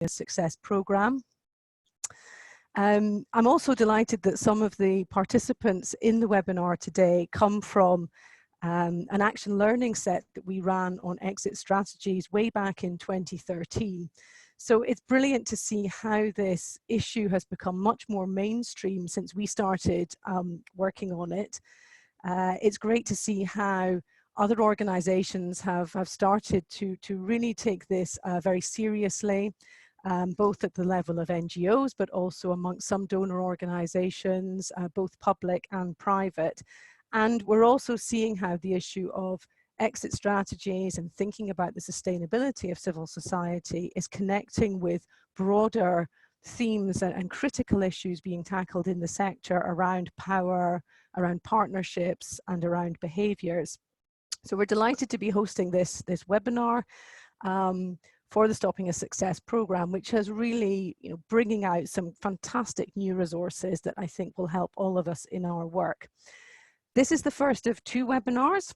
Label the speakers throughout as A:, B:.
A: a Success program. I'm also delighted that some of the participants in the webinar today come from an action learning set that we ran on exit strategies way back in 2013. So it's brilliant to see how this issue has become much more mainstream since we started working on it. It's great to see how other organizations have started to really take this very seriously, both at the level of NGOs, but also amongst some donor organizations, both public and private. And we're also seeing how the issue of exit strategies and thinking about the sustainability of civil society is connecting with broader themes and critical issues being tackled in the sector around power, around partnerships, and around behaviors. So we're delighted to be hosting this webinar for the Stopping a Success program, which has really, bringing out some fantastic new resources that I think will help all of us in our work. This is the first of 2 webinars,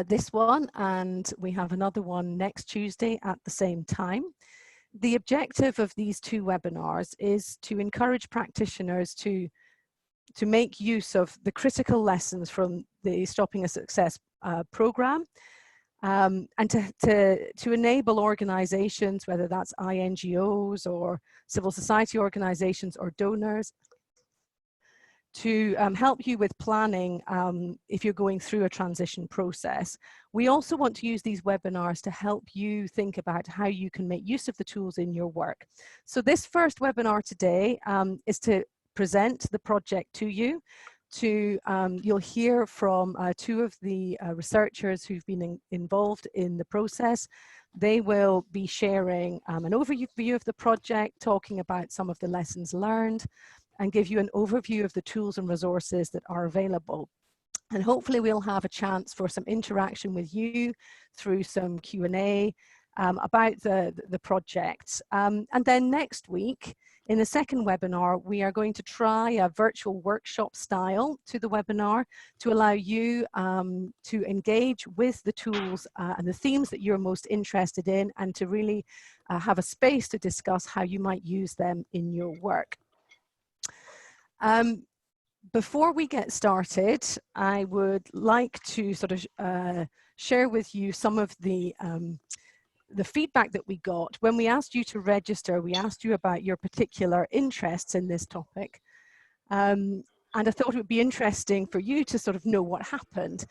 A: this one, and we have another one next Tuesday at the same time. The objective of these 2 webinars is to encourage practitioners to make use of the critical lessons from the Stopping a Success program, and to enable organizations, whether that's INGOs or civil society organizations or donors, to help you with planning if you're going through a transition process. We also want to use these webinars to help you think about how you can make use of the tools in your work. So this first webinar today is to present the project to you. You'll hear from 2 of the researchers who've been involved in the process. They will be sharing an overview of the project, talking about some of the lessons learned, and give you an overview of the tools and resources that are available. And hopefully we'll have a chance for some interaction with you through some Q&A about the project. And then next week, in the second webinar, we are going to try a virtual workshop style to the webinar to allow you to engage with the tools and the themes that you're most interested in, and to really have a space to discuss how you might use them in your work. Before we get started, I would like to sort of share with you some of the feedback that we got. When we asked you to register, we asked you about your particular interests in this topic. And I thought it would be interesting for you to sort of know what happened.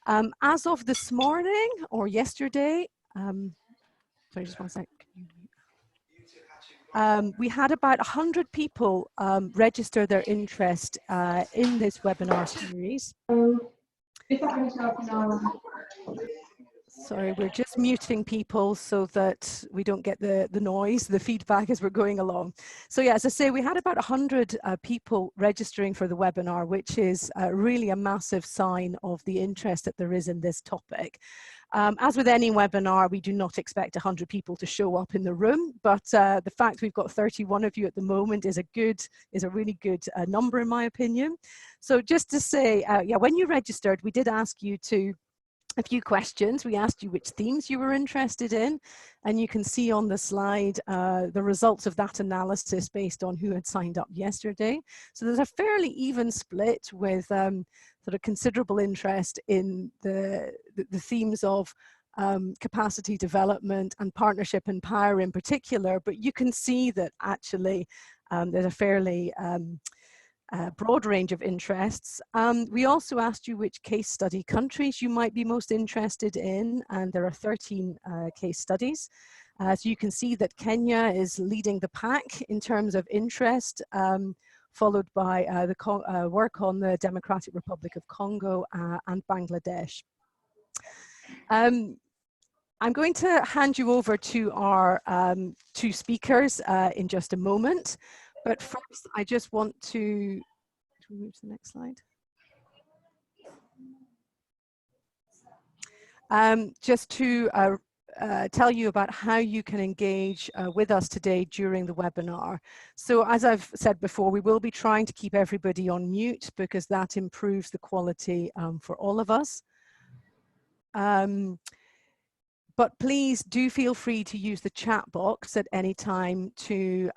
A: As of this morning or yesterday, sorry, just one sec. We had about 100 people register their interest in this webinar series. Sorry, we're just muting people so that we don't get the noise, the feedback as we're going along. So yeah, as I say, we had about 100 people registering for the webinar, which is really a massive sign of the interest that there is in this topic. As with any webinar, we do not expect 100 people to show up in the room, but the fact we've got 31 of you at the moment is a really good number in my opinion. So just to say, yeah, when you registered, we did ask you a few questions. We asked you which themes you were interested in, and you can see on the slide the results of that analysis based on who had signed up yesterday. So there's a fairly even split with sort of considerable interest in the themes of capacity development and partnership and power in particular, but you can see that actually there's a fairly broad range of interests. We also asked you which case study countries you might be most interested in, and there are 13 case studies. So you can see that Kenya is leading the pack in terms of interest, followed by the work on the Democratic Republic of Congo and Bangladesh. I'm going to hand you over to our 2 speakers in just a moment. But first, I just want to move to the next slide. Just to tell you about how you can engage with us today during the webinar. So as I've said before, we will be trying to keep everybody on mute because that improves the quality for all of us. But please do feel free to use the chat box at any time to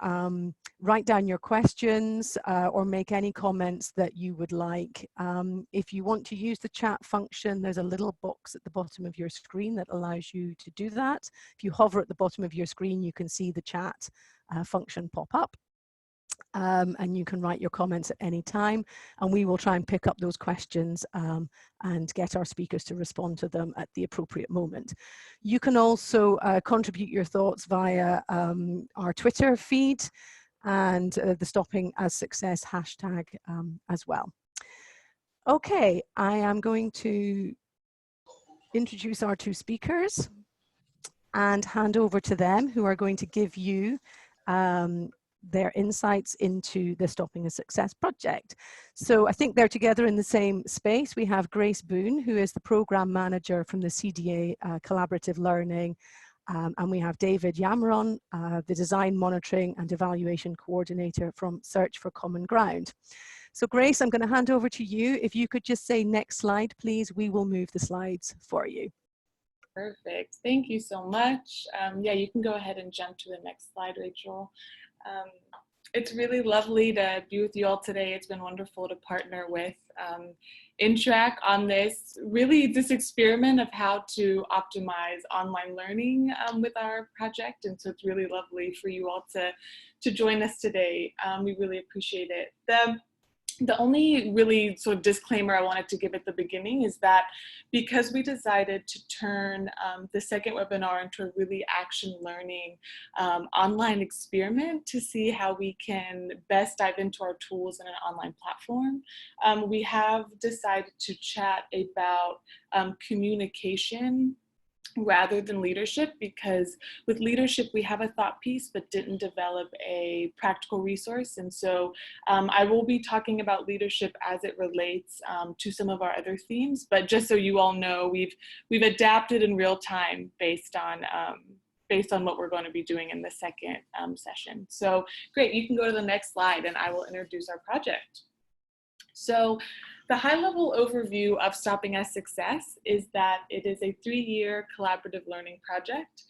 A: write down your questions or make any comments that you would like. If you want to use the chat function, there's a little box at the bottom of your screen that allows you to do that. If you hover at the bottom of your screen, you can see the chat function pop up. And you can write your comments at any time, and we will try and pick up those questions and get our speakers to respond to them at the appropriate moment. You can also contribute your thoughts via our Twitter feed and the Stopping as Success hashtag as well. Okay, I am going to introduce our two speakers and hand over to them, who are going to give you their insights into the Stopping a Success project. So I think they're together in the same space. We have Grace Boone, who is the program manager from the CDA Collaborative Learning, and we have David Yamaron, the design monitoring and evaluation coordinator from Search for Common Ground. So Grace, I'm going to hand over to you. If you could just say next slide, please, we will move the slides for you.
B: Perfect. Thank you so much. Yeah, you can go ahead and jump to the next slide, Rachel. It's really lovely to be with you all today. It's been wonderful to partner with INTRAC on this experiment of how to optimize online learning with our project. And so it's really lovely for you all to join us today. We really appreciate it. The only really sort of disclaimer I wanted to give at the beginning is that because we decided to turn the second webinar into a really action learning online experiment to see how we can best dive into our tools in an online platform, we have decided to chat about communication rather than leadership, because with leadership we have a thought piece but didn't develop a practical resource. And so I will be talking about leadership as it relates to some of our other themes, but just so you all know, we've adapted in real time based on what we're going to be doing in the second session. So great, you can go to the next slide and I will introduce our project. So the high-level overview of Stopping as Success is that it is a 3-year collaborative learning project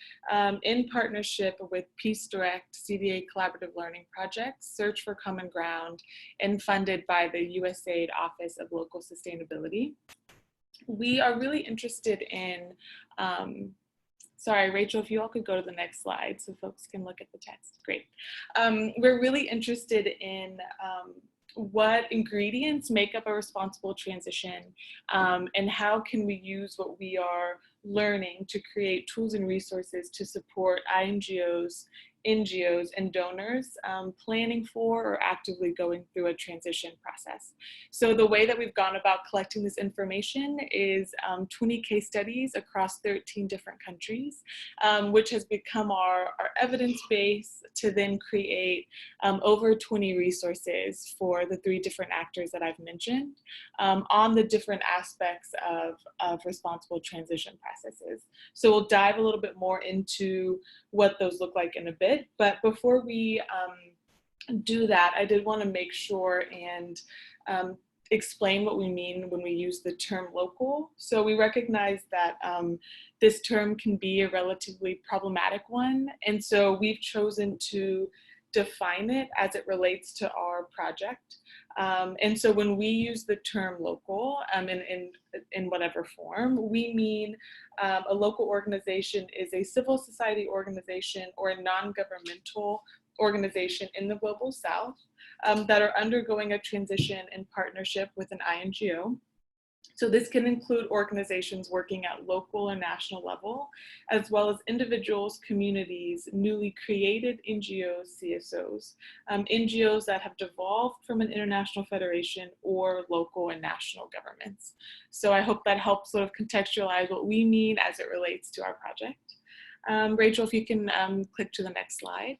B: in partnership with Peace Direct, CDA Collaborative Learning Projects, Search for Common Ground, and funded by the USAID Office of Local Sustainability. We are really interested in, sorry, Rachel, if you all could go to the next slide so folks can look at the text. Great. We're really interested in what ingredients make up a responsible transition, and how can we use what we are learning to create tools and resources to support INGOs, NGOs, and donors planning for or actively going through a transition process. So the way that we've gone about collecting this information is 20 case studies across 13 different countries, which has become our evidence base to then create over 20 resources for the 3 different actors that I've mentioned on the different aspects of responsible transition processes. So we'll dive a little bit more into what those look like in a bit. But before we do that, I did want to make sure and explain what we mean when we use the term local. So we recognize that this term can be a relatively problematic one. And so we've chosen to define it as it relates to our project. And so when we use the term local in whatever form, we mean a local organization is a civil society organization or a non-governmental organization in the Global South that are undergoing a transition in partnership with an INGO. So this can include organizations working at local and national level, as well as individuals, communities, newly created NGOs, CSOs, NGOs that have devolved from an international federation, or local and national governments. So I hope that helps sort of contextualize what we mean as it relates to our project. Rachel, if you can click to the next slide.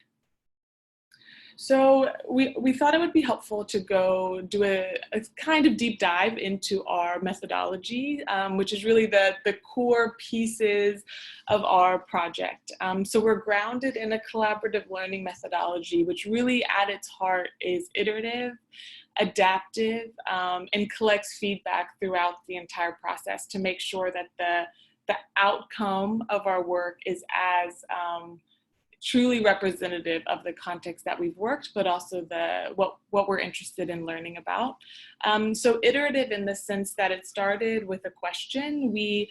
B: So we thought it would be helpful to go do a kind of deep dive into our methodology, which is really the core pieces of our project. So we're grounded in a collaborative learning methodology, which really at its heart is iterative, adaptive, and collects feedback throughout the entire process to make sure that the the outcome of our work is as truly representative of the context that we've worked, but also what we're interested in learning about. So iterative in the sense that it started with a question. We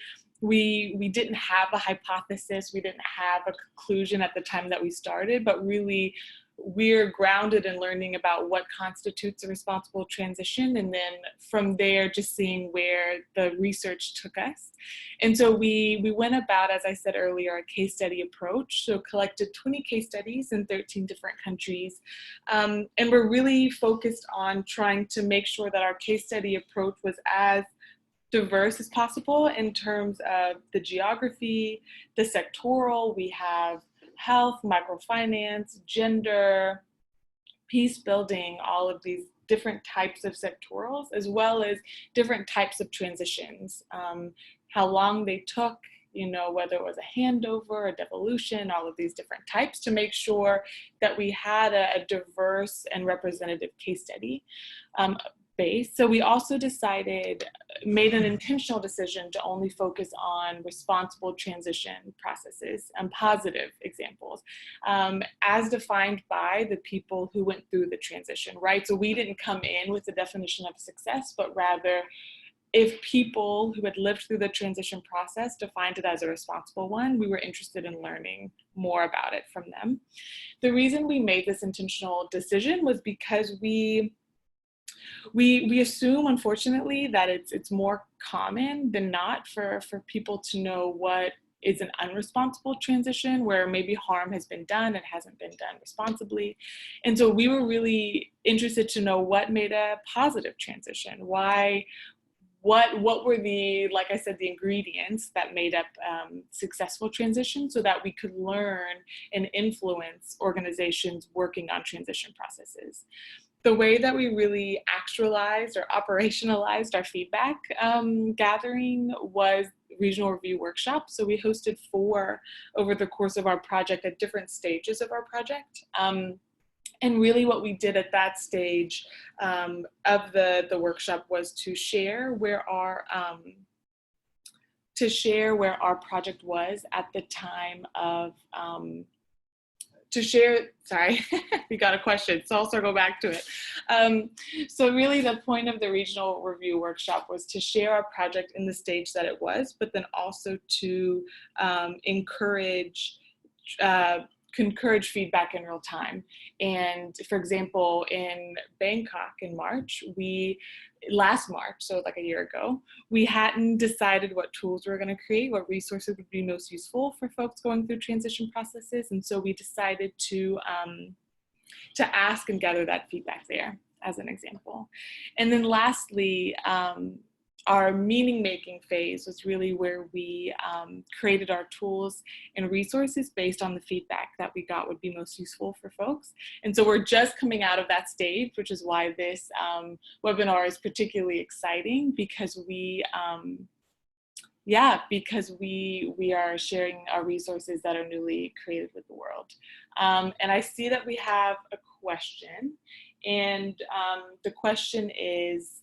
B: didn't have a hypothesis, we didn't have a conclusion at the time that we started, but really we're grounded in learning about what constitutes a responsible transition, and then from there just seeing where the research took us. And so we went about, as I said earlier, a case study approach, so collected 20 case studies in 13 different countries, and we're really focused on trying to make sure that our case study approach was as diverse as possible in terms of the geography, the sectoral. We have health, microfinance, gender, peace building, all of these different types of sectorals, as well as different types of transitions, how long they took, whether it was a handover, a devolution, all of these different types, to make sure that we had a diverse and representative case study base. So we also made an intentional decision to only focus on responsible transition processes and positive examples, as defined by the people who went through the transition, right? So we didn't come in with the definition of success, but rather if people who had lived through the transition process defined it as a responsible one, we were interested in learning more about it from them. The reason we made this intentional decision was because we assume, unfortunately, that it's more common than not for people to know what is an unresponsible transition, where maybe harm has been done and hasn't been done responsibly. And so we were really interested to know what made a positive transition. What were like I said, the ingredients that made up successful transition, so that we could learn and influence organizations working on transition processes. The way that we really actualized or operationalized our feedback gathering was regional review workshops. So we hosted 4 over the course of our project at different stages of our project. And really what we did at that stage of the workshop was to share where our project was at the time of, sorry, we got a question, so I'll circle back to it. So really the point of the regional review workshop was to share our project in the stage that it was, but then also to encourage feedback in real time. And for example, in Bangkok in last March, so like a year ago, we hadn't decided what tools we were going to create, what resources would be most useful for folks going through transition processes. And so we decided to ask and gather that feedback there, as an example. And then lastly, our meaning-making phase was really where we created our tools and resources based on the feedback that we got would be most useful for folks. And so we're just coming out of that stage, which is why this webinar is particularly exciting, because we are sharing our resources that are newly created with the world. And I see that we have a question, and the question is,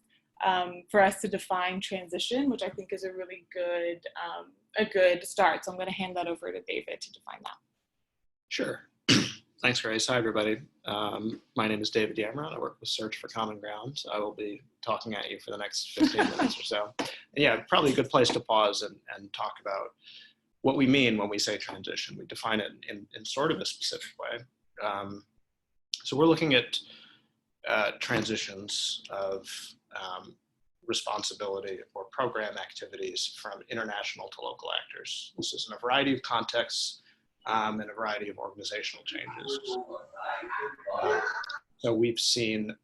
B: for us to define transition, which I think is a really good start. So I'm going to hand that over to David to define that.
C: Sure. Thanks, Grace. Hi, everybody. My name is David Yamron. I work with Search for Common Ground. I will be talking at you for the next 15 minutes or so. And yeah, probably a good place to pause and talk about what we mean when we say transition. We define it in sort of a specific way. So we're looking at transitions of responsibility or program activities from international to local actors. This is in a variety of contexts and a variety of organizational changes. So we've seen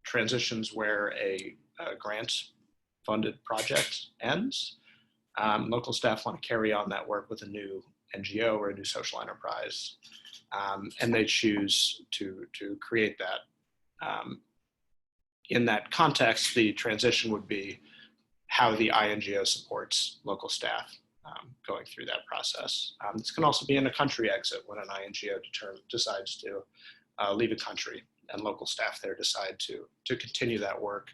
C: transitions where a grant-funded project ends. Local staff want to carry on that work with a new NGO or a new social enterprise, and they choose to create that. In that context, the transition would be how the INGO supports local staff going through that process. This can also be in a country exit when an INGO decides to leave a country and local staff there decide to continue that work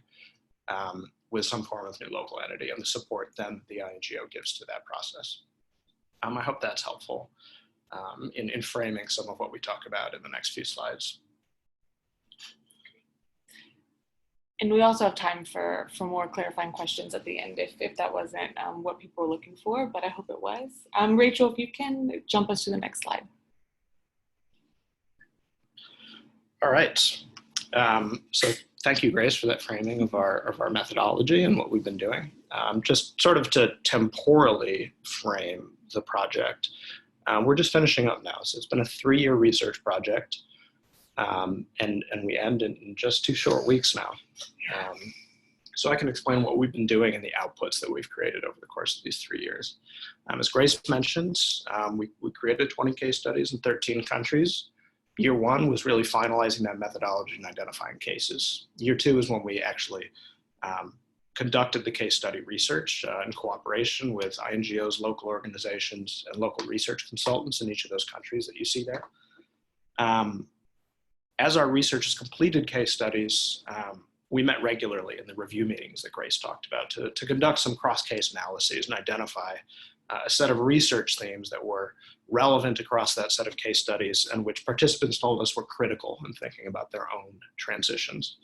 C: with some form of new local entity and the support then the INGO gives to that process. I hope that's helpful in framing some of what we talk about in the next few slides.
B: And we also have time for more clarifying questions at the end if that wasn't what people were looking for, but I hope it was. Rachel, if you can jump us to the next slide.
C: All right. So thank you, Grace, for that framing of our methodology and what we've been doing. Just sort of to temporally frame the project, we're just finishing up now. So it's been a 3-year research project, and we end in just 2 short weeks now. So I can explain what we've been doing and the outputs that we've created over the course of these 3 years. As Grace mentioned, we created 20 case studies in 13 countries. Year 1 was really finalizing that methodology and identifying cases. Year 2 is when we actually conducted the case study research in cooperation with INGOs, local organizations, and local research consultants in each of those countries that you see there. As our researchers completed case studies, we met regularly in the review meetings that Grace talked about to conduct some cross-case analyses and identify a set of research themes that were relevant across that set of case studies and which participants told us were critical in thinking about their own transitions.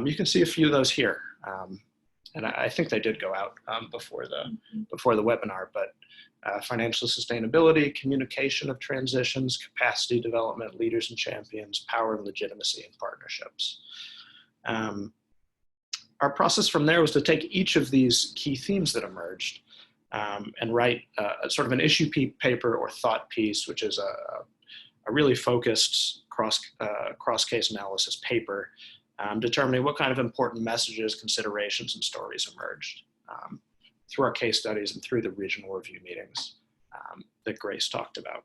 C: You can see a few of those here. And I think they did go out before the webinar, but financial sustainability, communication of transitions, capacity development, leaders and champions, power and legitimacy, and partnerships. Our process from there was to take each of these key themes that emerged and write sort of an issue paper or thought piece, which is a really focused cross-case analysis paper, determining what kind of important messages, considerations, and stories emerged through our case studies and through the regional review meetings that Grace talked about.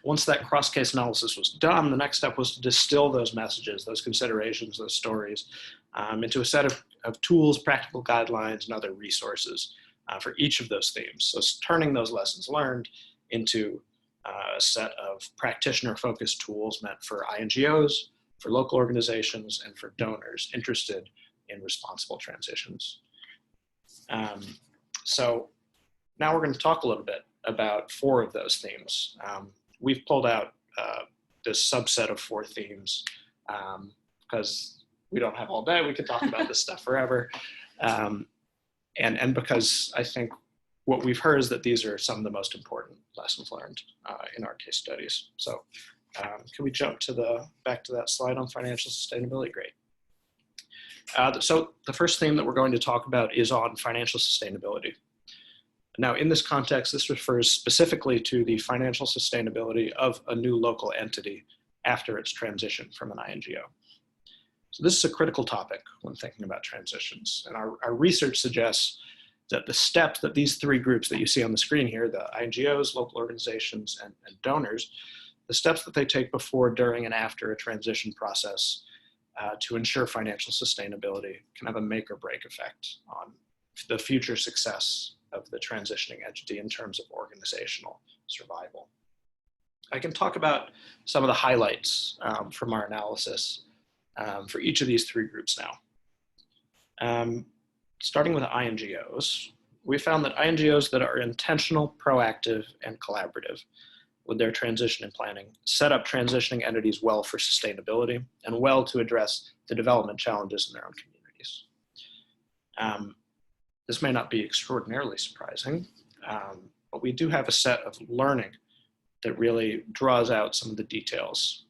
C: Once that cross-case analysis was done, the next step was to distill those messages, those considerations, those stories into a set of tools, practical guidelines, and other resources for each of those themes. So turning those lessons learned into a set of practitioner-focused tools meant for INGOs, for local organizations, and for donors interested in responsible transitions. So now we're going to talk a little bit about 4 of those themes. We've pulled out this subset of 4 themes because we don't have all day. We could talk about this stuff forever. And because I think what we've heard is that these are some of the most important lessons learned in our case studies. So can we jump back to that slide on financial sustainability? Great. So the first theme that we're going to talk about is on financial sustainability. Now, in this context, this refers specifically to the financial sustainability of a new local entity after its transition from an INGO. So this is a critical topic when thinking about transitions. And our research suggests that the steps that these 3 groups that you see on the screen here, the INGOs, local organizations, and donors, the steps that they take before, during, and after a transition process to ensure financial sustainability can have a make or break effect on the future success of the transitioning entity in terms of organizational survival. I can talk about some of the highlights from our analysis for each of these 3 groups now. Starting with INGOs, we found that INGOs that are intentional, proactive, and collaborative with their transition and planning set up transitioning entities well for sustainability and well to address the development challenges in their own communities. This may not be extraordinarily surprising, but we do have a set of learning that really draws out some of the details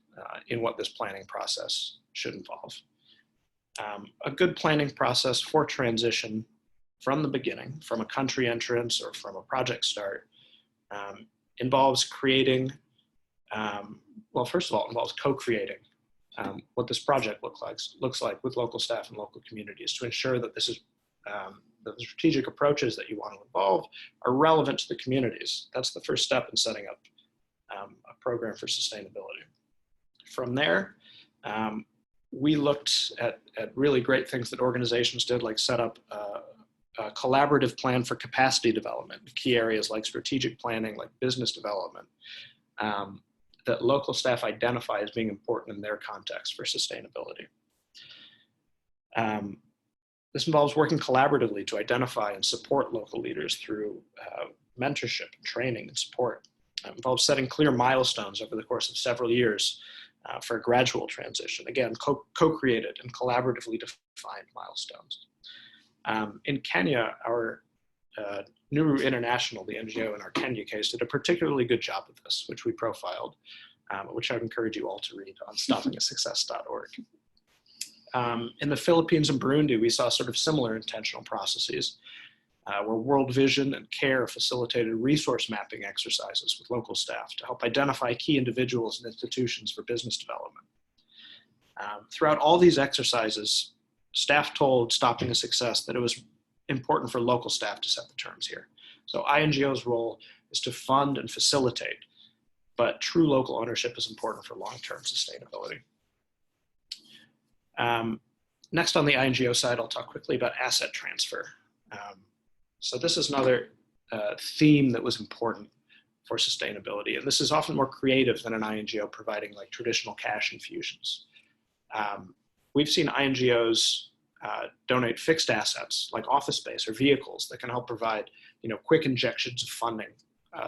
C: in what this planning process should involve. A good planning process for transition from the beginning, from a country entrance or from a project start, involves creating, well, first of all, it involves co-creating what this project looks like with local staff and local communities to ensure that this is that the strategic approaches that you want to involve are relevant to the communities. That's the first step in setting up a program for sustainability. From there, we looked at really great things that organizations did, like set up a collaborative plan for capacity development, key areas like strategic planning, like business development, that local staff identify as being important in their context for sustainability. This involves working collaboratively to identify and support local leaders through mentorship and training and support. It involves setting clear milestones over the course of several years for a gradual transition. Again, co-created and collaboratively defined milestones. In Kenya, our Nuru International, the NGO in our Kenya case, did a particularly good job of this, which we profiled, which I'd encourage you all to read on stoppingasuccess.org. In the Philippines and Burundi, we saw sort of similar intentional processes where World Vision and CARE facilitated resource mapping exercises with local staff to help identify key individuals and institutions for business development. Throughout all these exercises, staff told Stopping a Success that it was important for local staff to set the terms here. So INGO's role is to fund and facilitate, but true local ownership is important for long-term sustainability. Next on the INGO side, I'll talk quickly about asset transfer. So this is another theme that was important for sustainability, and this is often more creative than an INGO providing like traditional cash infusions. We've seen INGOs donate fixed assets like office space or vehicles that can help provide quick injections of funding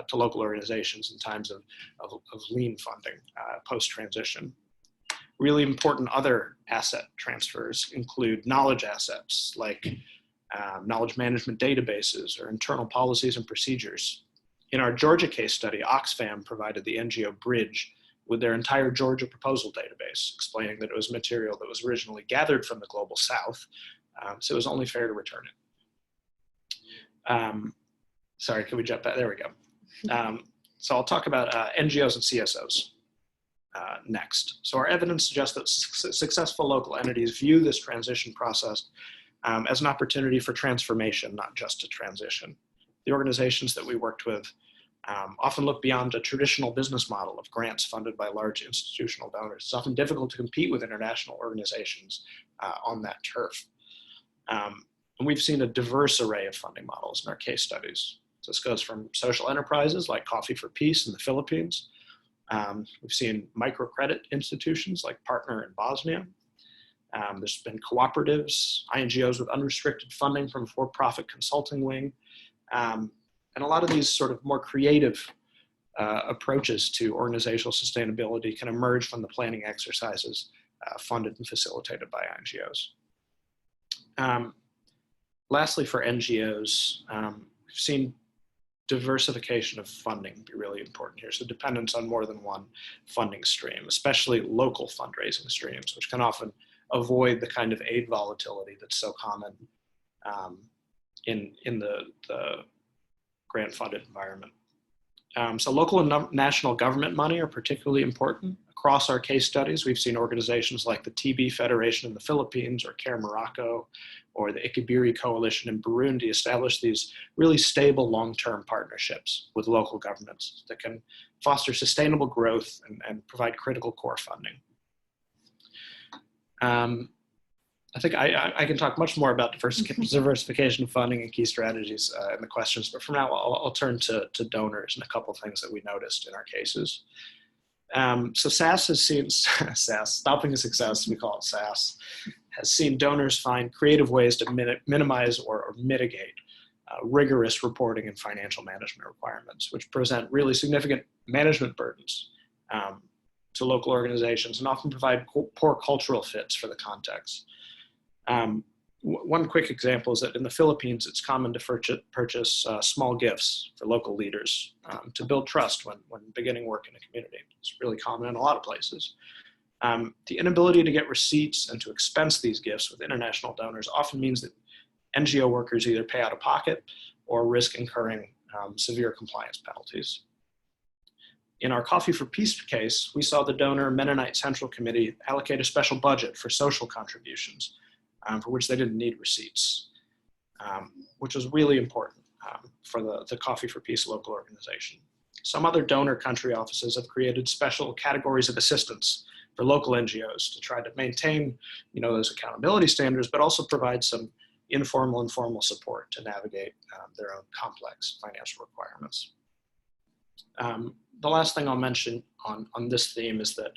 C: to local organizations in times of lean funding post-transition. Really important other asset transfers include knowledge assets like knowledge management databases or internal policies and procedures. In our Georgia case study, Oxfam provided the NGO Bridge with their entire Georgia proposal database, explaining that it was material that was originally gathered from the Global South, so it was only fair to return it. Sorry, can we jump back? There we go. So I'll talk about NGOs and CSOs next. So our evidence suggests that successful local entities view this transition process as an opportunity for transformation, not just a transition. The organizations that we worked with often look beyond a traditional business model of grants funded by large institutional donors. It's often difficult to compete with international organizations on that turf. And we've seen a diverse array of funding models in our case studies. So this goes from social enterprises like Coffee for Peace in the Philippines. We've seen microcredit institutions like Partner in Bosnia. There's been cooperatives, INGOs with unrestricted funding from a for-profit consulting wing. And a lot of these sort of more creative approaches to organizational sustainability can emerge from the planning exercises funded and facilitated by INGOs. Lastly, for NGOs, we've seen diversification of funding be really important here. So dependence on more than one funding stream, especially local fundraising streams, which can often avoid the kind of aid volatility that's so common in the grant-funded environment. So local and national government money are particularly important. Across our case studies, we've seen organizations like the TB Federation in the Philippines or CARE Morocco or the Ikibiri Coalition in Burundi establish these really stable long-term partnerships with local governments that can foster sustainable growth and provide critical core funding. I think I can talk much more about diversification of funding and key strategies in the questions, but for now I'll turn to donors and a couple of things that we noticed in our cases. So SAS has seen, Stopping a Success, we call it SAS, has seen donors find creative ways to minimize or mitigate rigorous reporting and financial management requirements, which present really significant management burdens to local organizations and often provide poor cultural fits for the context. One quick example is that in the Philippines, it's common to purchase small gifts for local leaders to build trust when beginning work in a community. It's really common in a lot of places. The inability to get receipts and to expense these gifts with international donors often means that NGO workers either pay out of pocket or risk incurring severe compliance penalties. In our Coffee for Peace case, we saw the donor Mennonite Central Committee allocate a special budget for social contributions for which they didn't need receipts, which was really important for the Coffee for Peace local organization. Some other donor country offices have created special categories of assistance for local NGOs to try to maintain, those accountability standards, but also provide some informal and formal support to navigate their own complex financial requirements. The last thing I'll mention on this theme is that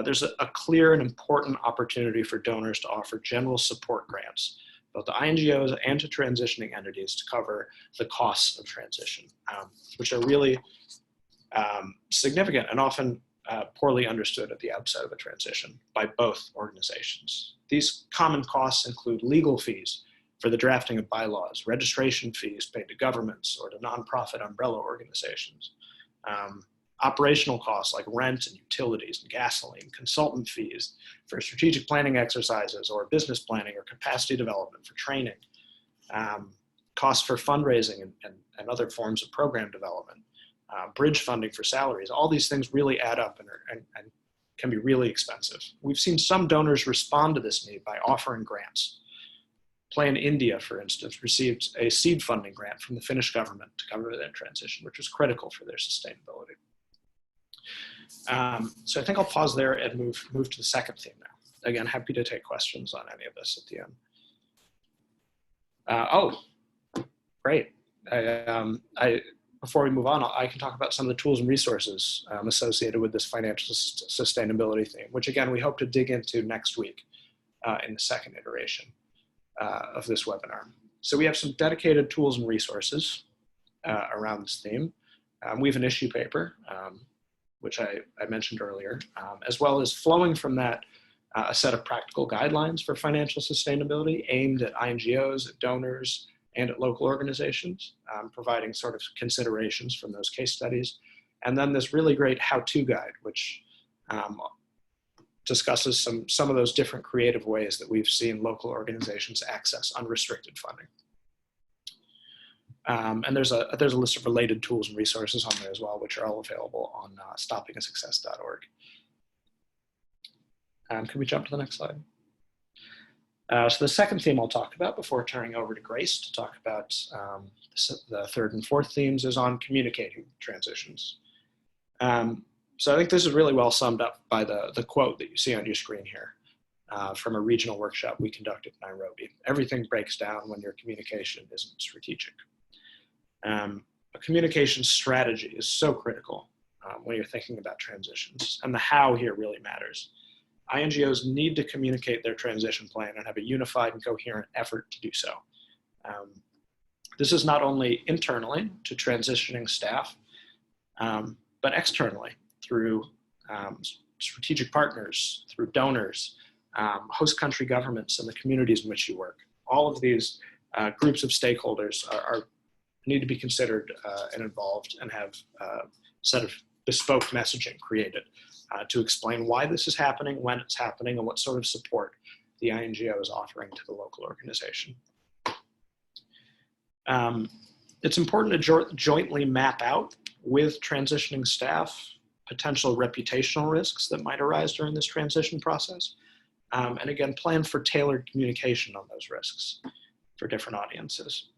C: there's a clear and important opportunity for donors to offer general support grants, both to INGOs and to transitioning entities to cover the costs of transition, which are really significant and often poorly understood at the outset of a transition by both organizations. These common costs include legal fees for the drafting of bylaws, registration fees paid to governments or to nonprofit umbrella organizations, operational costs like rent and utilities and gasoline, consultant fees for strategic planning exercises or business planning or capacity development for training, costs for fundraising and other forms of program development, bridge funding for salaries. All these things really add up and can be really expensive. We've seen some donors respond to this need by offering grants. Plan India, for instance, received a seed funding grant from the Finnish government to cover their transition, which was critical for their sustainability. So I think I'll pause there and move to the second theme now. Again, happy to take questions on any of this at the end. Oh, great. Before we move on, I can talk about some of the tools and resources associated with this financial sustainability theme, which again, we hope to dig into next week in the second iteration of this webinar. So we have some dedicated tools and resources around this theme. We have an issue paper, which I mentioned earlier, as well as flowing from that a set of practical guidelines for financial sustainability aimed at INGOs, at donors, and at local organizations, providing sort of considerations from those case studies. And then this really great how-to guide, which discusses some of those different creative ways that we've seen local organizations access unrestricted funding. And there's a list of related tools and resources on there as well, which are all available on stoppingasuccess.org. Can we jump to the next slide? So the second theme I'll talk about before turning over to Grace to talk about the third and fourth themes is on communicating transitions. So I think this is really well summed up by the quote that you see on your screen here from a regional workshop we conducted in Nairobi. Everything breaks down when your communication isn't strategic. A communication strategy is so critical when you're thinking about transitions, and the how here really matters. INGOs need to communicate their transition plan and have a unified and coherent effort to do so. This is not only internally to transitioning staff, but externally through strategic partners, through donors, host country governments, and the communities in which you work. All of these groups of stakeholders need to be considered and involved and have a set of bespoke messaging created to explain why this is happening, when it's happening, and what sort of support the INGO is offering to the local organization. It's important to jointly map out with transitioning staff potential reputational risks that might arise during this transition process. And again, plan for tailored communication on those risks for different audiences.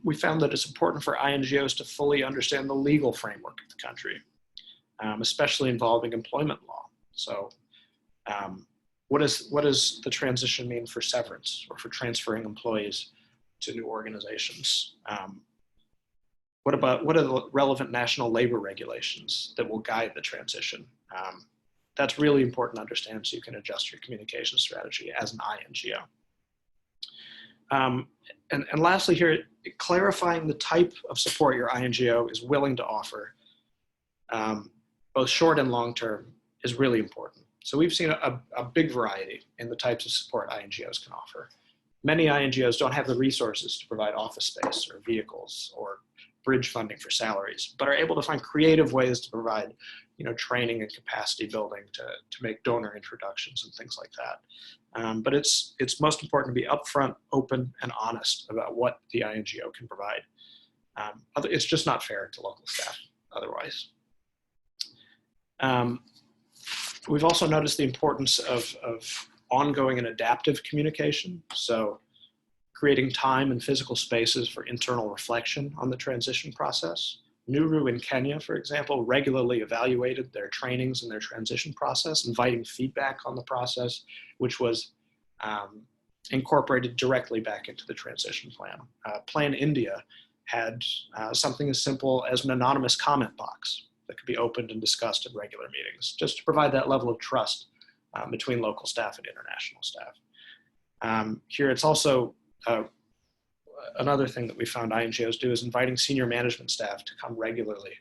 C: We found that it's important for INGOs to fully understand the legal framework of the country, especially involving employment law. So what does the transition mean for severance or for transferring employees to new organizations? What are the relevant national labor regulations that will guide the transition? That's really important to understand so you can adjust your communication strategy as an INGO. And lastly here, clarifying the type of support your INGO is willing to offer, both short and long term, is really important. So we've seen a big variety in the types of support INGOs can offer. Many INGOs don't have the resources to provide office space or vehicles or bridge funding for salaries, but are able to find creative ways to provide, training and capacity building to make donor introductions and things like that. But it's most important to be upfront, open, and honest about what the INGO can provide. It's just not fair to local staff otherwise. We've also noticed the importance of ongoing and adaptive communication. So creating time and physical spaces for internal reflection on the transition process. Nuru in Kenya, for example, regularly evaluated their trainings and their transition process, inviting feedback on the process, which was incorporated directly back into the transition plan. Plan India had something as simple as an anonymous comment box that could be opened and discussed at regular meetings, just to provide that level of trust between local staff and international staff. Here it's also another thing that we found INGOs do is inviting senior management staff to come regularly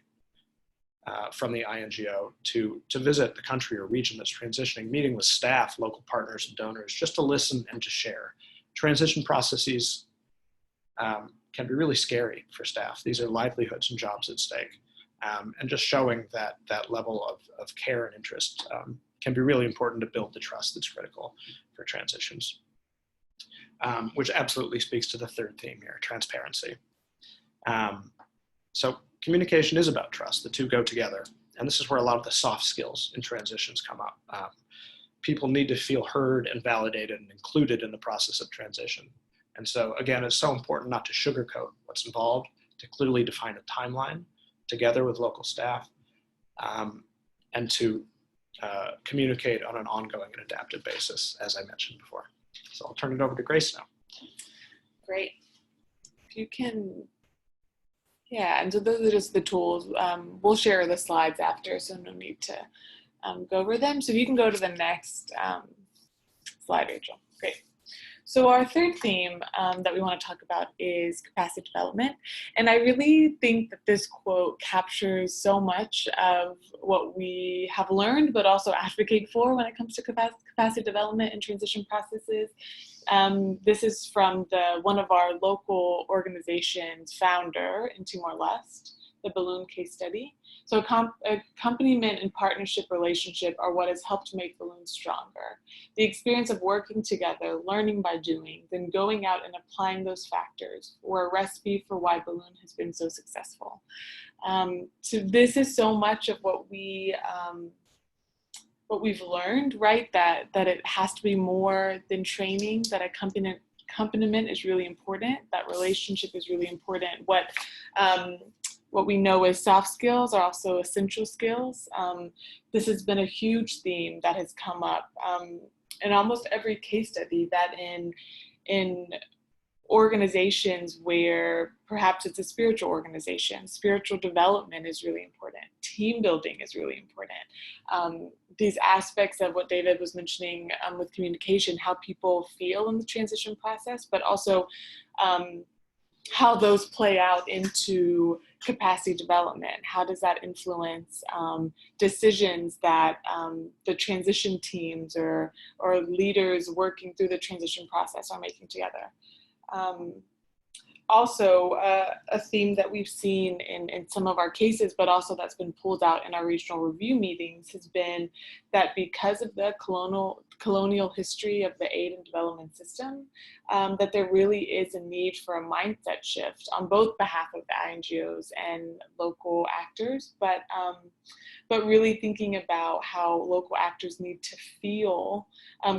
C: from the INGO to visit the country or region that's transitioning, meeting with staff, local partners, and donors, just to listen and to share. Transition processes can be really scary for staff. These are livelihoods and jobs at stake. And just showing that level of care and interest can be really important to build the trust that's critical for transitions. Which absolutely speaks to the third theme here, transparency. So communication is about trust. The two go together. And this is where a lot of the soft skills in transitions come up. People need to feel heard and validated and included in the process of transition. And so again, it's so important not to sugarcoat what's involved, to clearly define a timeline together with local staff, and to communicate on an ongoing and adaptive basis, as I mentioned before. So I'll turn it over to Grace now.
B: Great. If you can, yeah, and so those are just the tools. We'll share the slides after, so no need to go over them. So if you can go to the next slide, Rachel. Great. So our third theme that we want to talk about is capacity development. And I really think that this quote captures so much of what we have learned, but also advocate for when it comes to capacity development and transition processes. This is from one of our local organizations' founder in Timor-Leste, the Balloon case study. So accompaniment and partnership relationship are what has helped make Balloon stronger. The experience of working together, learning by doing, then going out and applying those factors were a recipe for why Balloon has been so successful. So this is so much of what we've learned, right? That it has to be more than training, that accompaniment is really important, that relationship is really important. What we know as soft skills are also essential skills. This has been a huge theme that has come up in almost every case study, that in organizations where perhaps it's a spiritual organization, spiritual development is really important. Team building is really important. These aspects of what David was mentioning with communication, how people feel in the transition process, but also how those play out into capacity development. How does that influence decisions that the transition teams or leaders working through the transition process are making together? Also, a theme that we've seen in some of our cases, but also that's been pulled out in our regional review meetings, has been that because of the colonial history of the aid and development system, that there really is a need for a mindset shift on both behalf of the INGOs and local actors, but really thinking about how local actors need to feel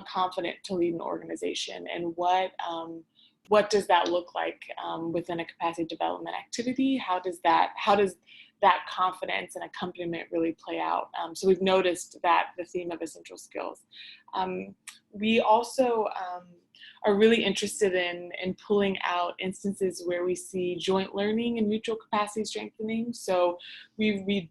B: confident to lead an organization, and what does that look like within a capacity development activity? How does that confidence and accompaniment really play out? So we've noticed that the theme of essential skills. We also are really interested in pulling out instances where we see joint learning and mutual capacity strengthening. So we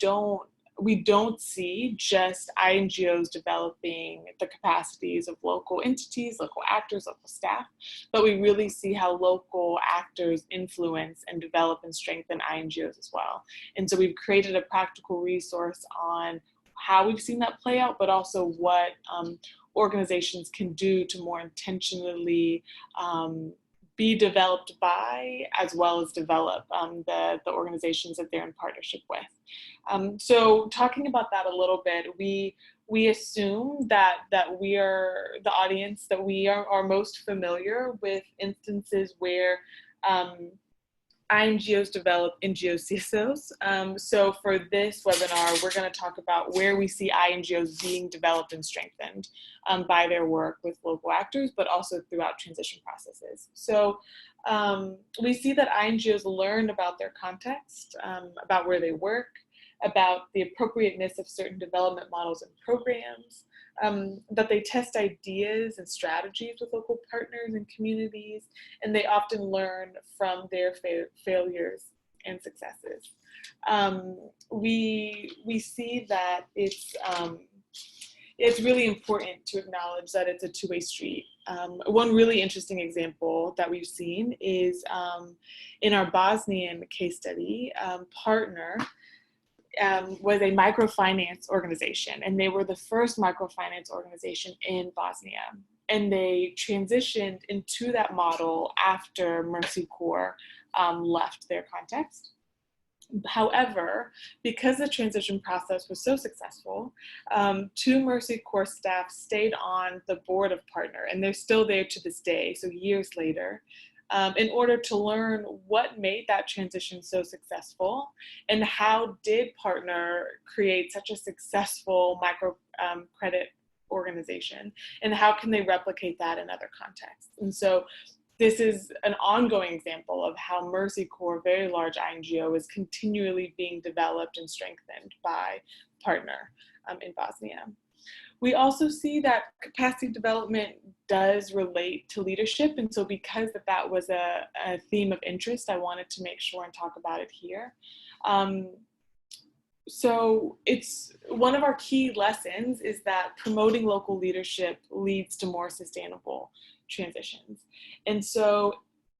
B: don't see just INGOs developing the capacities of local entities, local actors, local staff, but we really see how local actors influence and develop and strengthen INGOs as well. And so we've created a practical resource on how we've seen that play out, but also what organizations can do to more intentionally be developed by, as well as develop the organizations that they're in partnership with. So talking about that a little bit, we assume that we are the audience, that we are most familiar with instances where INGOs develop Ngos and Csos. So for this webinar, we're going to talk about where we see INGOs being developed and strengthened by their work with local actors, but also throughout transition processes. So we see that INGOs learn about their context, about where they work, about the appropriateness of certain development models and programs, that they test ideas and strategies with local partners and communities, and they often learn from their failures and successes. We see that it's really important to acknowledge that it's a two-way street. One really interesting example that we've seen is in our Bosnian case study, partner was a microfinance organization, and they were the first microfinance organization in Bosnia. And they transitioned into that model after Mercy Corps left their context. However, because the transition process was so successful, two Mercy Corps staff stayed on the board of Partner, and they're still there to this day, so years later, in order to learn what made that transition so successful and how did Partner create such a successful micro credit organization, and how can they replicate that in other contexts. And so this is an ongoing example of how Mercy Corps, a very large INGO, is continually being developed and strengthened by Partner in Bosnia. We also see that capacity development does relate to leadership, and so because that was a theme of interest, I wanted to make sure and talk about it here. So it's one of our key lessons is that promoting local leadership leads to more sustainable transitions. And so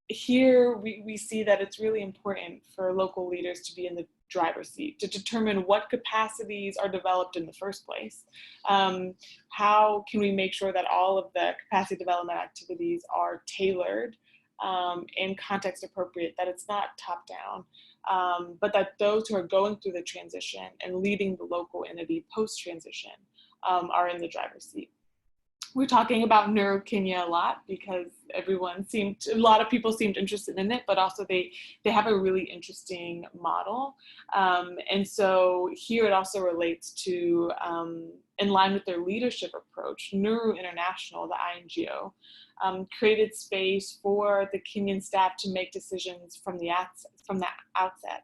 B: here we see that it's really important for local leaders to be in the driver's seat, to determine what capacities are developed in the first place. How can we make sure that all of the capacity development activities are tailored and context appropriate, that it's not top down, but that those who are going through the transition and leading the local entity post-transition are in the driver's seat. We're talking about NeuroKenya a lot because a lot of people seemed interested in it, but also they have a really interesting model. And so here it also relates to, in line with their leadership approach, Neuro International, the INGO, created space for the Kenyan staff to make decisions from the outset.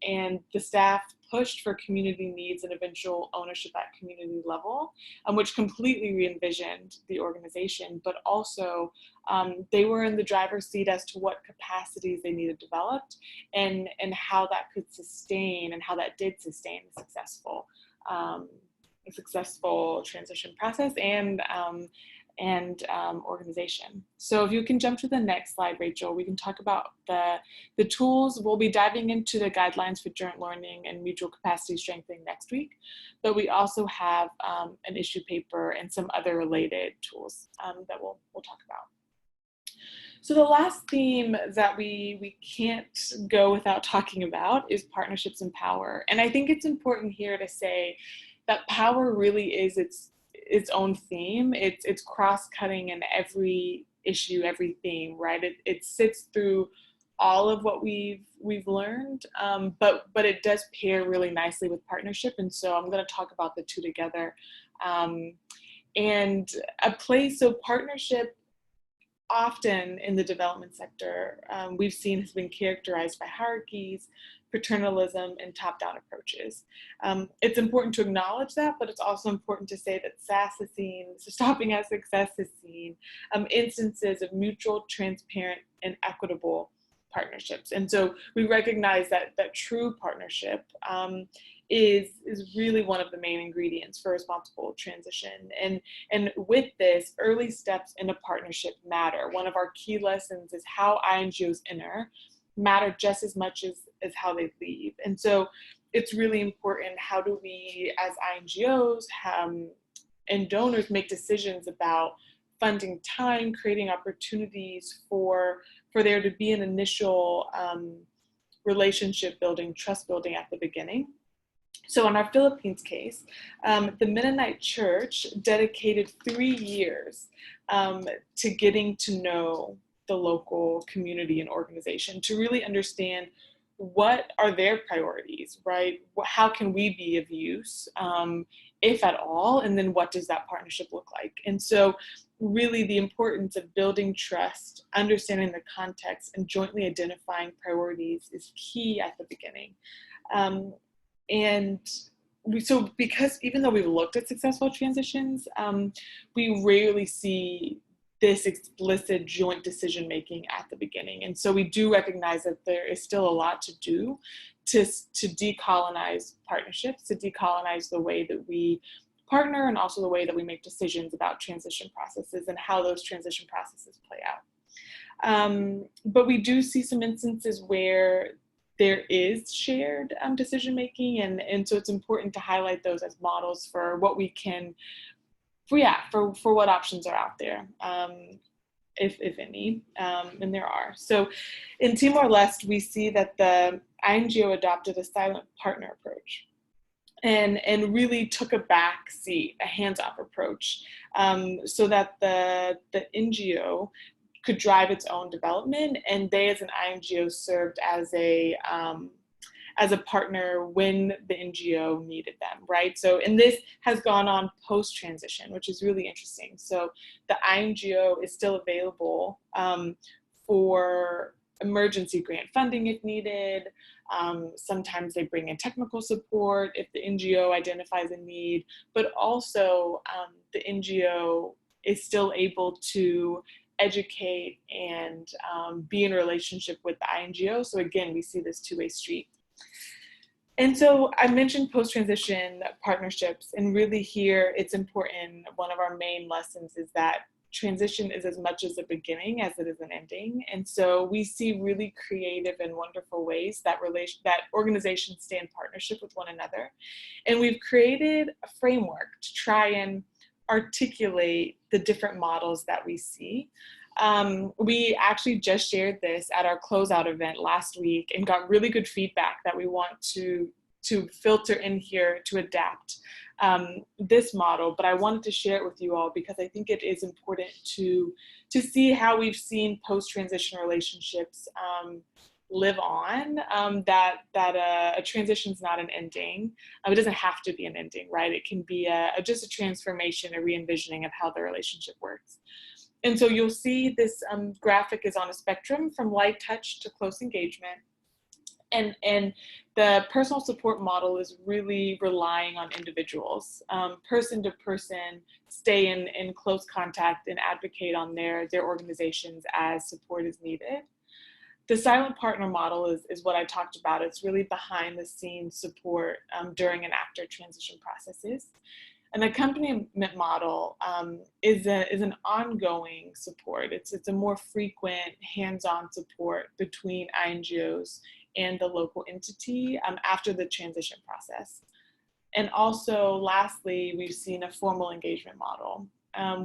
B: And the staff pushed for community needs and eventual ownership at community level, which completely re-envisioned the organization, but also they were in the driver's seat as to what capacities they needed developed and how that could sustain and how that did sustain a successful transition process and organization. So if you can jump to the next slide, Rachel, we can talk about the tools. We'll be diving into the guidelines for joint learning and mutual capacity strengthening next week, but we also have an issue paper and some other related tools that we'll talk about. So the last theme that we can't go without talking about is partnerships and power. And I think it's important here to say that power really is its own theme. It's cross-cutting in every issue, every theme, right? It sits through all of what we've learned, but it does pair really nicely with partnership. And so I'm going to talk about the two together. So partnership often in the development sector, we've seen has been characterized by hierarchies, paternalism, and top-down approaches. It's important to acknowledge that, but it's also important to say that SAS has seen, so Stopping at Success has seen instances of mutual, transparent, and equitable partnerships. And so we recognize that true partnership is really one of the main ingredients for responsible transition. And with this, early steps in a partnership matter. One of our key lessons is how INGOs enter matter just as much as how they leave. And so it's really important, how do we as INGOs and donors make decisions about funding time, creating opportunities for there to be an initial relationship building, trust building at the beginning. So in our Philippines case, the Mennonite Church dedicated 3 years to getting to know the local community and organization, to really understand what are their priorities, right? How can we be of use, if at all, and then what does that partnership look like? And so really the importance of building trust, understanding the context, and jointly identifying priorities is key at the beginning. Because even though we've looked at successful transitions, we rarely see this explicit joint decision-making at the beginning. And so we do recognize that there is still a lot to do to decolonize partnerships, to decolonize the way that we partner, and also the way that we make decisions about transition processes and how those transition processes play out. But we do see some instances where there is shared decision making, and so it's important to highlight those as models for what we can, for what options are out there, if any, and there are. So in Timor-Leste, we see that the INGO adopted a silent partner approach and really took a back seat, a hands-off approach, so that the NGO could drive its own development, and they as an INGO served as a partner when the NGO needed them, right? So, and this has gone on post-transition, which is really interesting. So the INGO is still available for emergency grant funding if needed. Sometimes they bring in technical support if the NGO identifies a need, but also the NGO is still able to educate and be in relationship with the INGO. So again, we see this two-way street. And so I mentioned post-transition partnerships, and really here it's important, one of our main lessons is that transition is as much as a beginning as it is an ending. And so we see really creative and wonderful ways that organizations stay in partnership with one another. And we've created a framework to try and articulate the different models that we see. We actually just shared this at our closeout event last week and got really good feedback that we want to filter in here to adapt this model, but I wanted to share it with you all because I think it is important to see how we've seen post-transition relationships live on, that a transition is not an ending. It doesn't have to be an ending, right? It can be just a transformation, a re-envisioning of how the relationship works. And so you'll see this graphic is on a spectrum from light touch to close engagement. And the personal support model is really relying on individuals, person to person, stay in close contact and advocate on their organizations as support is needed. The silent partner model is what I talked about. It's really behind the scenes support during and after transition processes. An accompaniment model is an ongoing support. It's a more frequent hands-on support between INGOs and the local entity after the transition process. And also, lastly, we've seen a formal engagement model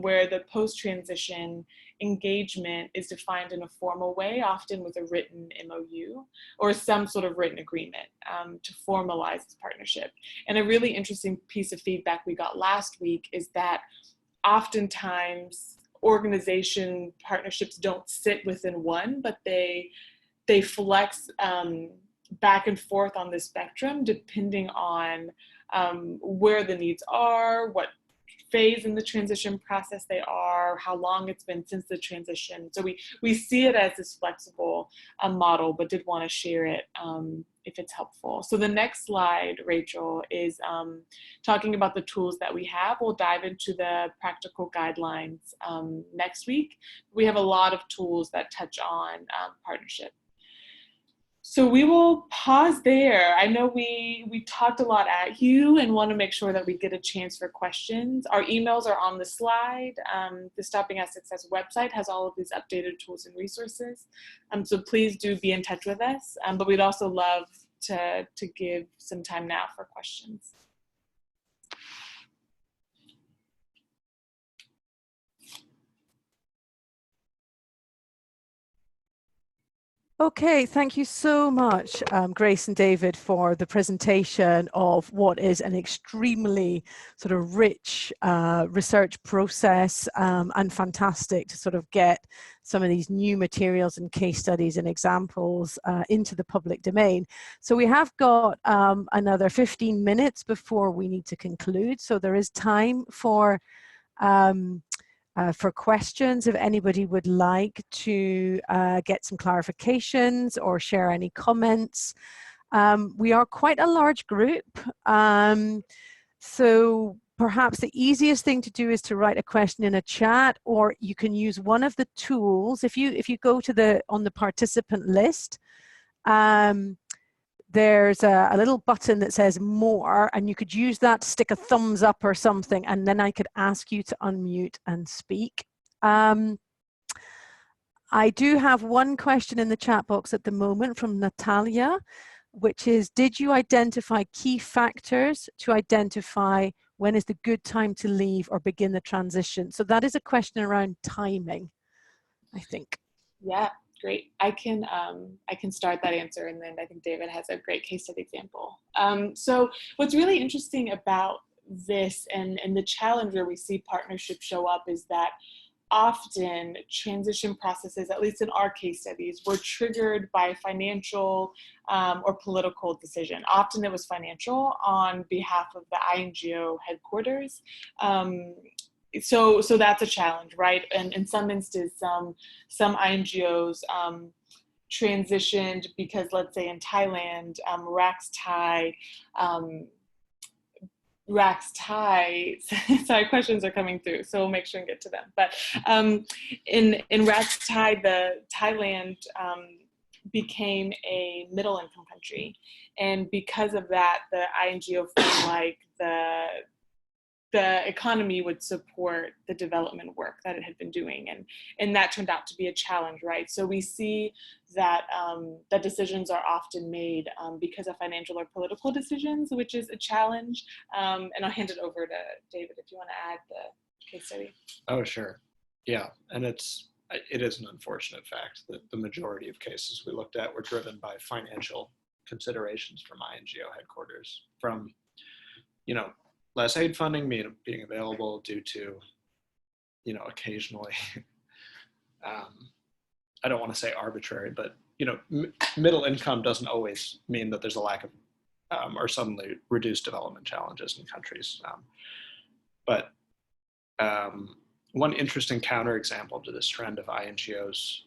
B: where the post-transition engagement is defined in a formal way, often with a written MOU or some sort of written agreement to formalize this partnership. And a really interesting piece of feedback we got last week is that oftentimes organization partnerships don't sit within one, but they flex back and forth on the spectrum depending on where the needs are, what phase in the transition process they are, how long it's been since the transition. So we see it as this flexible model, but did want to share it if it's helpful. So the next slide, Rachel, is talking about the tools that we have. We'll dive into the practical guidelines next week. We have a lot of tools that touch on partnership. So we will pause there. I know we talked a lot at you and want to make sure that we get a chance for questions. Our emails are on the slide. The Stopping at Success website has all of these updated tools and resources. So please do be in touch with us. But we'd also love to give some time now for questions.
A: Okay, thank you so much, Grace and David, for the presentation of what is an extremely sort of rich research process and fantastic to sort of get some of these new materials and case studies and examples into the public domain. So we have got another 15 minutes before we need to conclude. So there is time for questions if anybody would like to get some clarifications or share any comments. We are quite a large group, so perhaps the easiest thing to do is to write a question in a chat, or you can use one of the tools. If you go to on the participant list, there's a little button that says more, and you could use that to stick a thumbs up or something, and then I could ask you to unmute and speak. I do have one question in the chat box at the moment from Natalia, which is, did you identify key factors to identify when is the good time to leave or begin the transition? So that is a question around timing, I think.
B: Yeah, great. I can start that answer, and then I think David has a great case study example. So what's really interesting about this and the challenge where we see partnerships show up is that often transition processes, at least in our case studies, were triggered by financial or political decision. Often it was financial on behalf of the INGO headquarters. So that's a challenge, right? And in some instances, some INGOs transitioned because, let's say in Thailand, sorry, questions are coming through, so we'll make sure and get to them. But in Rax Thai, Thailand became a middle income country. And because of that, the INGO felt like the economy would support the development work that it had been doing. And that turned out to be a challenge, right? So we see that that decisions are often made because of financial or political decisions, which is a challenge. And I'll hand it over to David if you want to add the case study.
C: Oh, sure. Yeah, and it is an unfortunate fact that the majority of cases we looked at were driven by financial considerations from INGO headquarters, from, less aid funding being available due to, occasionally, I don't want to say arbitrary, but, middle income doesn't always mean that there's a lack of or suddenly reduced development challenges in countries. But one interesting counterexample to this trend of INGOs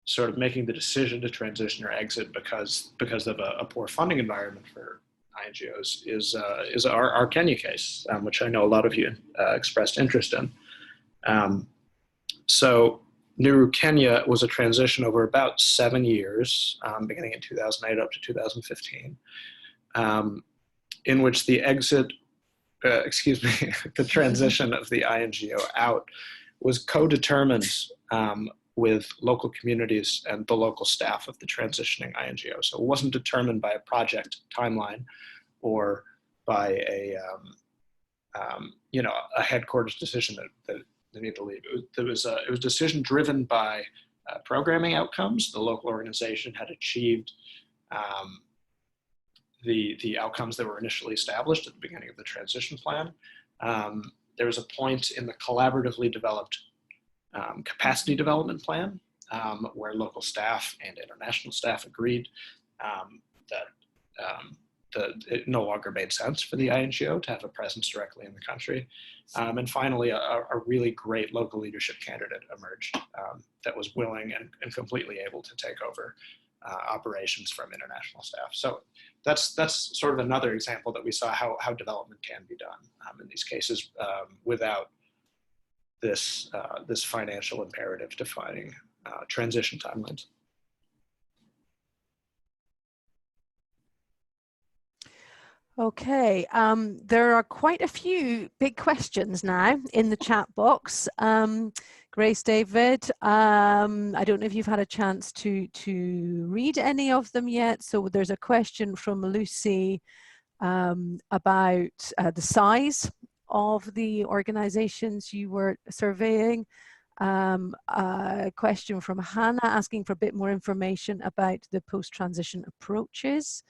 C: sort of making the decision to transition or exit because of a poor funding environment for INGOs is our Kenya case, which I know a lot of you expressed interest in. So Nuru Kenya was a transition over about 7 years, beginning in 2008 up to 2015, in which the the transition of the INGO out was co-determined with local communities and the local staff of the transitioning INGO. So it wasn't determined by a project timeline or by a headquarters decision that they need to leave. It was a decision driven by programming outcomes. The local organization had achieved the outcomes that were initially established at the beginning of the transition plan. There was a point in the collaboratively developed capacity development plan where local staff and international staff agreed that it no longer made sense for the INGO to have a presence directly in the country. And finally, a really great local leadership candidate emerged that was willing and completely able to take over operations from international staff. So that's sort of another example that we saw how development can be done in these cases without this financial imperative defining transition timelines.
A: Okay, there are quite a few big questions now in the chat box. Grace, David, I don't know if you've had a chance to read any of them yet. So there's a question from Lucy about the size of the organizations you were surveying. A question from Hannah asking for a bit more information about the post-transition approaches.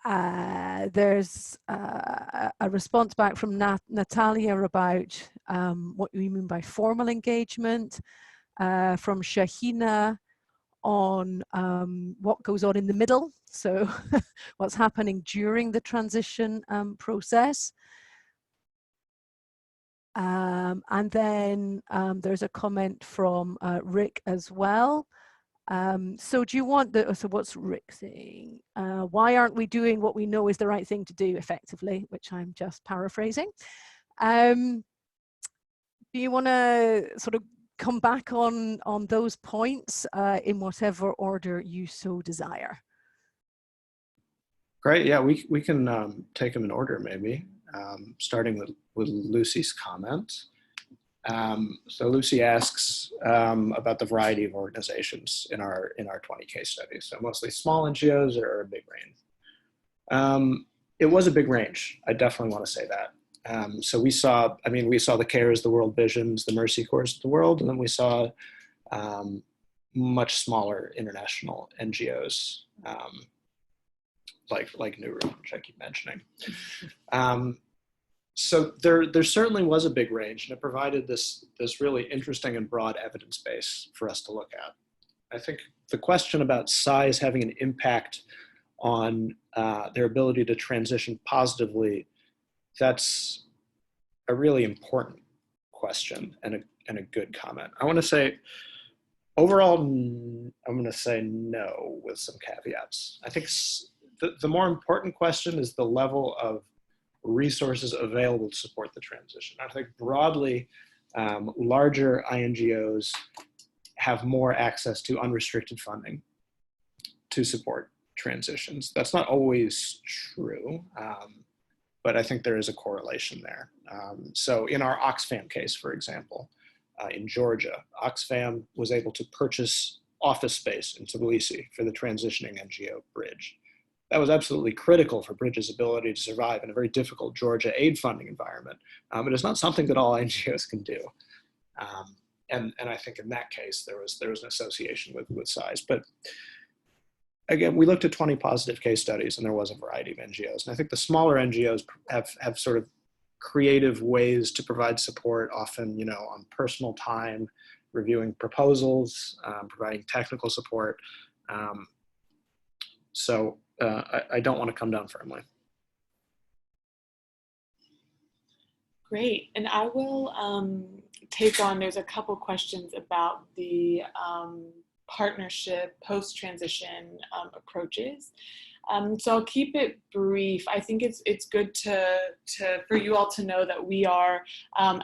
A: There's a response back from Natalia about what we mean by formal engagement, from Shahina on what goes on in the middle, so what's happening during the transition process. And then there's a comment from Rick as well. So do you want so what's Rick saying? Why aren't we doing what we know is the right thing to do effectively, which I'm just paraphrasing. Do you want to sort of come back on those points in whatever order you so desire.
C: Great. Yeah, we can take them in order, maybe, starting with Lucy's comment. So Lucy asks about the variety of organizations in our 20 case studies. So mostly small NGOs or a big range. It was a big range. I definitely want to say that. So we saw the CARES, the World Visions, the Mercy Corps of the world, and then we saw much smaller international NGOs like New Room, which I keep mentioning. So there certainly was a big range, and it provided this really interesting and broad evidence base for us to look at. I think the question about size having an impact on their ability to transition positively, that's a really important question and a good comment. I want to say, overall, I'm going to say no with some caveats. I think the more important question is the level of resources available to support the transition. I think broadly, larger INGOs have more access to unrestricted funding to support transitions. That's not always true, but I think there is a correlation there. So in our Oxfam case, for example, in Georgia, Oxfam was able to purchase office space in Tbilisi for the transitioning NGO bridge. That was absolutely critical for Bridge's ability to survive in a very difficult Georgia aid funding environment. But it's not something that all NGOs can do. And I think in that case, there was an association with size. But again, we looked at 20 positive case studies, and there was a variety of NGOs. And I think the smaller NGOs have sort of creative ways to provide support, often, on personal time, reviewing proposals, providing technical support. So I don't want to come down firmly.
B: Great, and I will take on, there's a couple questions about the partnership post-transition approaches. So I'll keep it brief. I think it's good for you all to know that we are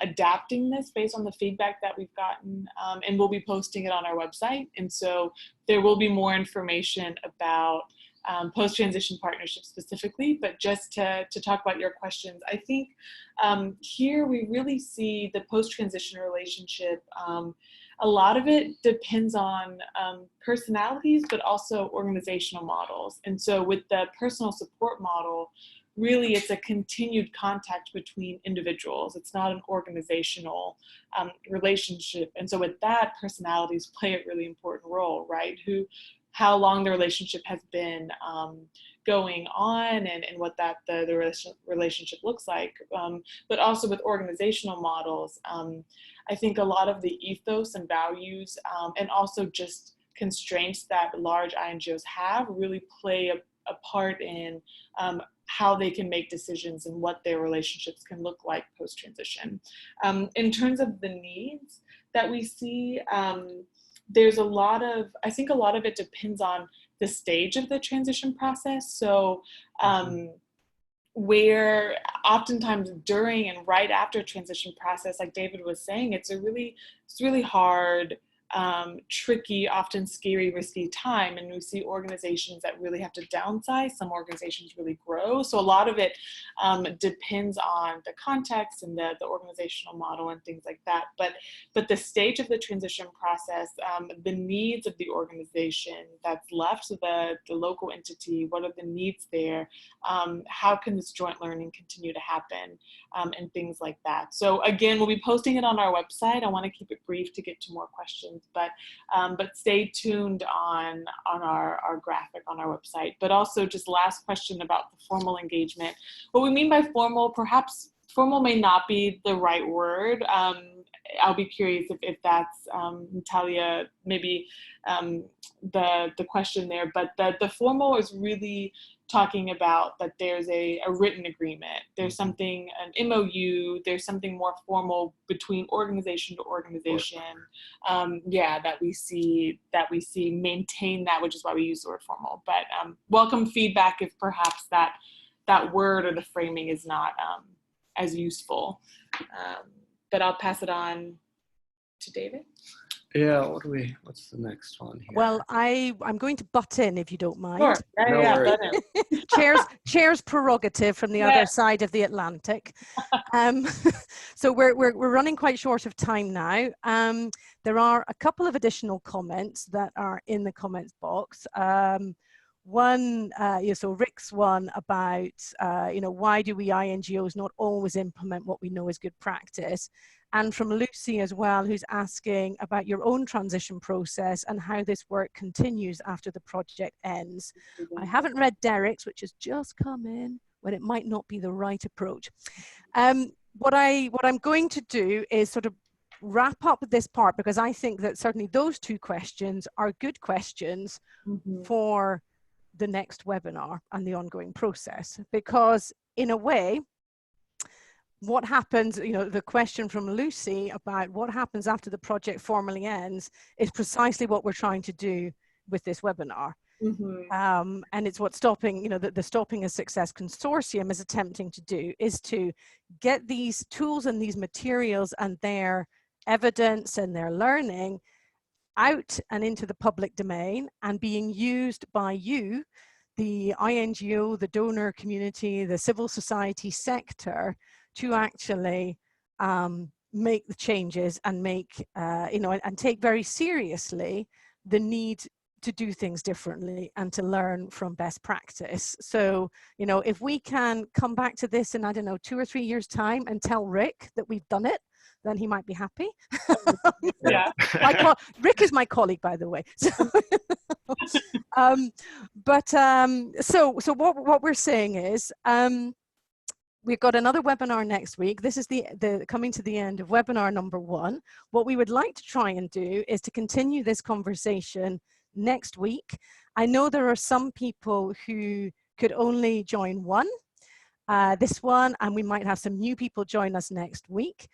B: adapting this based on the feedback that we've gotten, and we'll be posting it on our website. And so there will be more information about post-transition partnerships specifically, but just to talk about your questions, I think here we really see the post-transition relationship. A lot of it depends on personalities, but also organizational models. And so with the personal support model, really it's a continued contact between individuals. It's not an organizational relationship. And so with that, personalities play a really important role, right? How long the relationship has been going on, and what the relationship looks like. But also with organizational models, I think a lot of the ethos and values and also just constraints that large INGOs have really play a part in how they can make decisions and what their relationships can look like post-transition. In terms of the needs that we see, there's I think a lot of it depends on the stage of the transition process. So where oftentimes during and right after transition process, like David was saying, it's really hard, tricky, often scary, risky time. And we see organizations that really have to downsize. Some organizations really grow. So a lot of it depends on the context and the organizational model and things like that. But the stage of the transition process, the needs of the organization that's left, so the local entity, what are the needs there? How can this joint learning continue to happen? And things like that. So again, we'll be posting it on our website. I want to keep it brief to get to more questions. But stay tuned on our graphic on our website. But also, just last question about the formal engagement. What we mean by formal, perhaps formal may not be the right word. I'll be curious if that's Natalia, maybe the question there. But the formal is really talking about that there's a written agreement, there's something, an MOU, there's something more formal between organization to organization, that we see maintain that, which is why we use the word formal. But welcome feedback if perhaps that word or the framing is not as useful. But I'll pass it on to David.
C: Yeah, what's the next one here?
A: Well, I'm going to butt in if you don't mind.
B: Sure.
C: No worries.
A: Chair's prerogative from the other side of the Atlantic. So we're running quite short of time now. There are a couple of additional comments that are in the comments box. One, so Rick's one about, why do we INGOs not always implement what we know is good practice? And from Lucy as well, who's asking about your own transition process and how this work continues after the project ends. I haven't read Derek's, which has just come in, when it might not be the right approach. What I'm going to do is sort of wrap up this part, because I think that certainly those two questions are good questions for the next webinar and the ongoing process, because in a way, what happens, the question from Lucy about what happens after the project formally ends is precisely what we're trying to do with this webinar. And it's what the Stopping a Success Consortium is attempting to do, is to get these tools and these materials and their evidence and their learning out and into the public domain and being used by you, the INGO, the donor community, the civil society sector, to actually make the changes and make, and take very seriously the need to do things differently and to learn from best practice. So, if we can come back to this in, 2 or 3 years' time and tell Rick that we've done it, then he might be happy.
B: Yeah.
A: Rick is my colleague, by the way. So, so what we're saying is, we've got another webinar next week. This is the coming to the end of webinar number 1. What we would like to try and do is to continue this conversation next week. I know there are some people who could only join this one, and we might have some new people join us next week.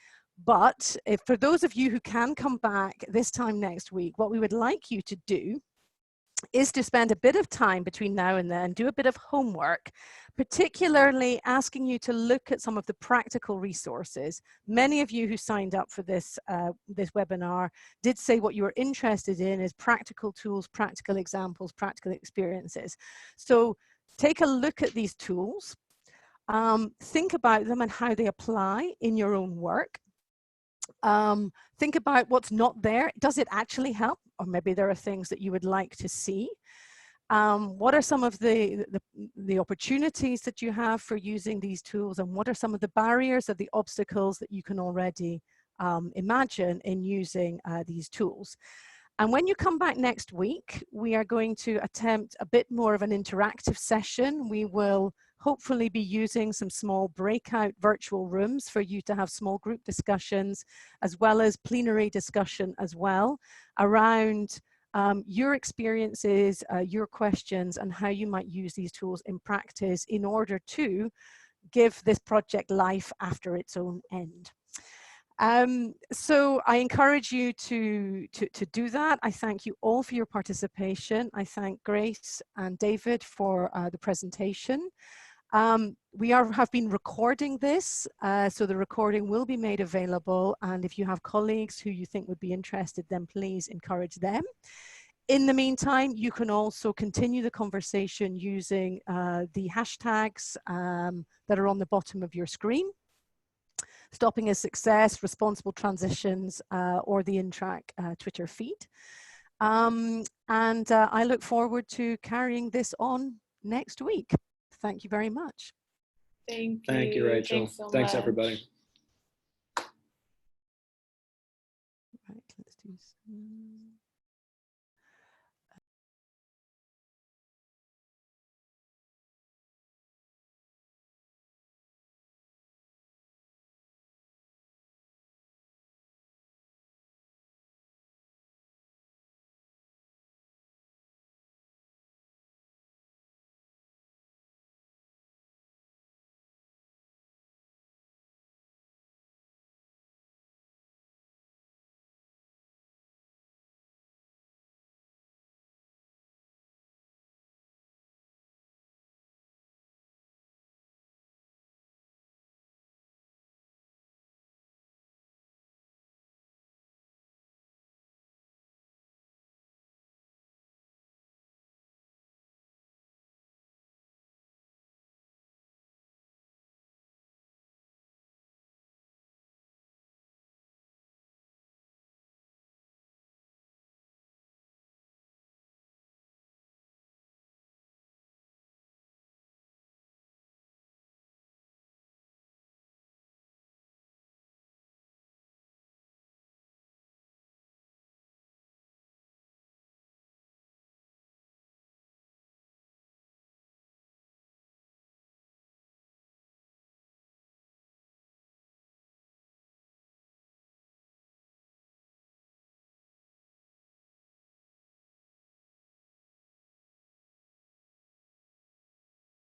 A: But for those of you who can come back this time next week, what we would like you to do is to spend a bit of time between now and then, do a bit of homework, particularly asking you to look at some of the practical resources. Many of you who signed up for this webinar did say what you were interested in is practical tools, practical examples, practical experiences. So take a look at these tools, think about them and how they apply in your own work. Think about what's not there. Does it actually help? Or maybe there are things that you would like to see. What are some of the opportunities that you have for using these tools, and what are some of the barriers or the obstacles that you can already imagine in using these tools? And when you come back next week, we are going to attempt a bit more of an interactive session. We will hopefully be using some small breakout virtual rooms for you to have small group discussions, as well as plenary discussion as well, around your experiences, your questions, and how you might use these tools in practice in order to give this project life after its own end. So I encourage you to do that. I thank you all for your participation. I thank Grace and David for the presentation. We have been recording this, so the recording will be made available, and if you have colleagues who you think would be interested, then please encourage them. In the meantime, you can also continue the conversation using the hashtags that are on the bottom of your screen. Stopping a Success, Responsible Transitions, or the INTRAC Twitter feed. And I look forward to carrying this on next week. Thank you very much.
B: Thank you.
C: Thank you, Rachel.
B: Thanks so
C: Thanks,
B: much.
C: everybody.
A: Right, let's do some.